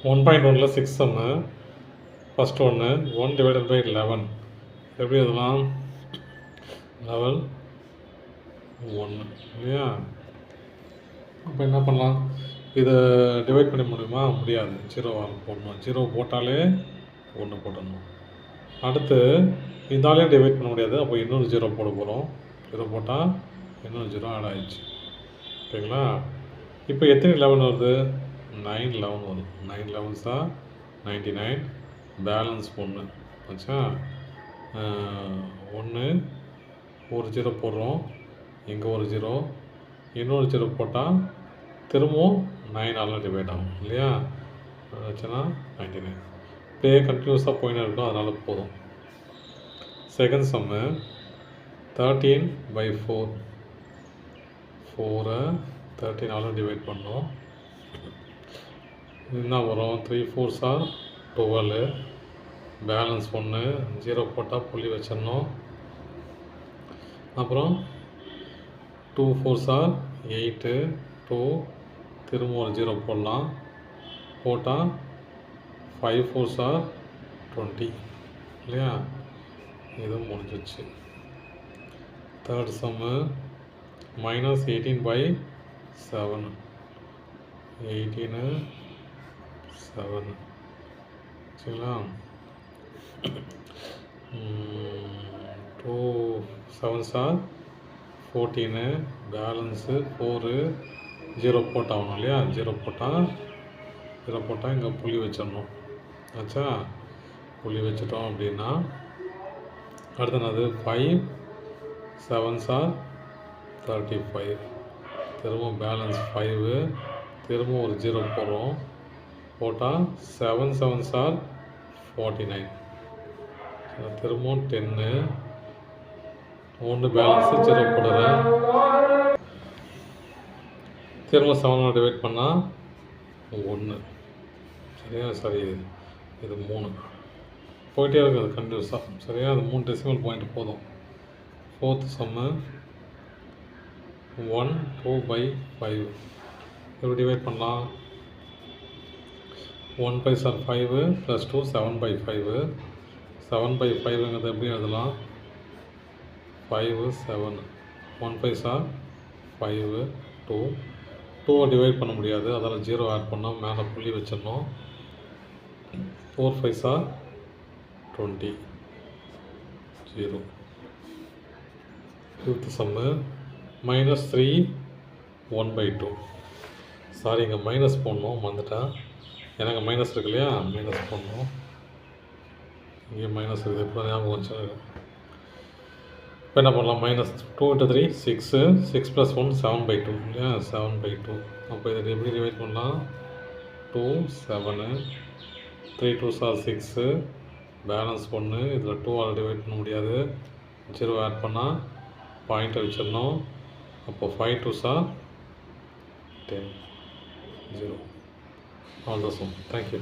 1.1ல் 6 சம்மு. First ஒன்று 1 divided by 11 எப்படி எழுதலாம்? 11 1 இல்லையா? அப்போ என்ன பண்ணலாம்? இதை டிவைட் பண்ண முடியுமா? முடியாது. 0 போடணும். 0 போட்டாலே 1 போட்டணும். அடுத்து இந்தாலையும் டிவைட் பண்ண முடியாது. அப்போ இன்னொரு 0 போட போகிறோம். 0 போட்டால் இன்னொரு 0 ஆட் ஆகிடுச்சு. ஓகேங்களா? இப்போ எத்தனை 11 வருது? 9 11 வரும். 9 11s தான் 99. பேலன்ஸ் 1 ஆச்சா? 1 ஒரு 0 போடுறோம். இங்கே ஒரு 0 இன்னொரு 0 போட்டால் திரும்பவும் 9ஆல் டிவைட் ஆகும் இல்லையா? ஆச்சுன்னா 99. இப்படியே கண்டினியூஸாக போயின்னு இருக்கும். அதனால் போதும். செகண்ட் சம்மு 13/4. 4 13ஆல் டிவைட் பண்ணோம். என்ன வரும்? 3 4s are 12. பேலன்ஸ் 1 0 போட்டால் புள்ளி வச்சிடணும். அப்புறம் 2 4s are 8 2 திரும்ப ஒரு 0 போடலாம். போட்டால் 5 4s are 20 இல்லையா? இது முடிஞ்சிச்சு. தேர்ட் சம்மு -18/7. 18 7 சரிங்களா? 2 7s are 14. பேலன்ஸு 4 0 போட்டாகணும் இல்லையா? 0 போட்டால் இங்கே புள்ளி வச்சிடணும். ஆச்சா? புள்ளி வச்சிட்டோம் அப்படின்னா அடுத்து என்னது? 5 7s are 35. திரும்ப பேலன்ஸ் 5 திரும்ப ஒரு 0 போடுறோம். போட்டால் 7 7s are 49. திரும்பவும் 10 1 பேலன்ஸு 0 போடுறேன். திரும்ப 7 டிவைட் பண்ணால் 1 சரியா? சரி, இது 3 போயிட்டே இருக்குது கண்டினியூஸாக சரியா? அது 3 டெசிமல் பாயிண்ட் போதும். ஃபோர்த் சம்மு 1 2/5. எப்படி டிவைட் பண்ணலாம்? 1 5s are 5 + 2 7/5. 7/5ங்கிறது எப்படி எழுதலாம்? 5 7 1 5s are 5 2 2 டிவைட் பண்ண முடியாது. அதில் 0 ஆட் பண்ணோம். மேலே புள்ளி வச்சிடணும். 4 5s are 20 0. Fifth sum -3 1/2. Sorry, இங்கே மைனஸ் போடணும், மறந்துட்டேன். எனக்கு மைனஸ் இருக்கு இல்லையா? மைனஸ் போடணும். இங்கே மைனஸ் இருக்குது. எப்போ ஞாபகம் வச்சு இப்போ என்ன பண்ணலாம்? -2 × 3 6 6 + 1 7/2 இல்லையா? 7/2. அப்போ இதை எப்படி டிவைட் பண்ணலாம்? 2 7 3 2s are 6. பேலன்ஸ் 1 இதில் 2ஆல் டிவைட் பண்ண முடியாது. 0 ஆட் பண்ணால் பாயிண்ட்டை வச்சிடணும். அப்போ 5 2s are 10 0. All the sum. Thank you.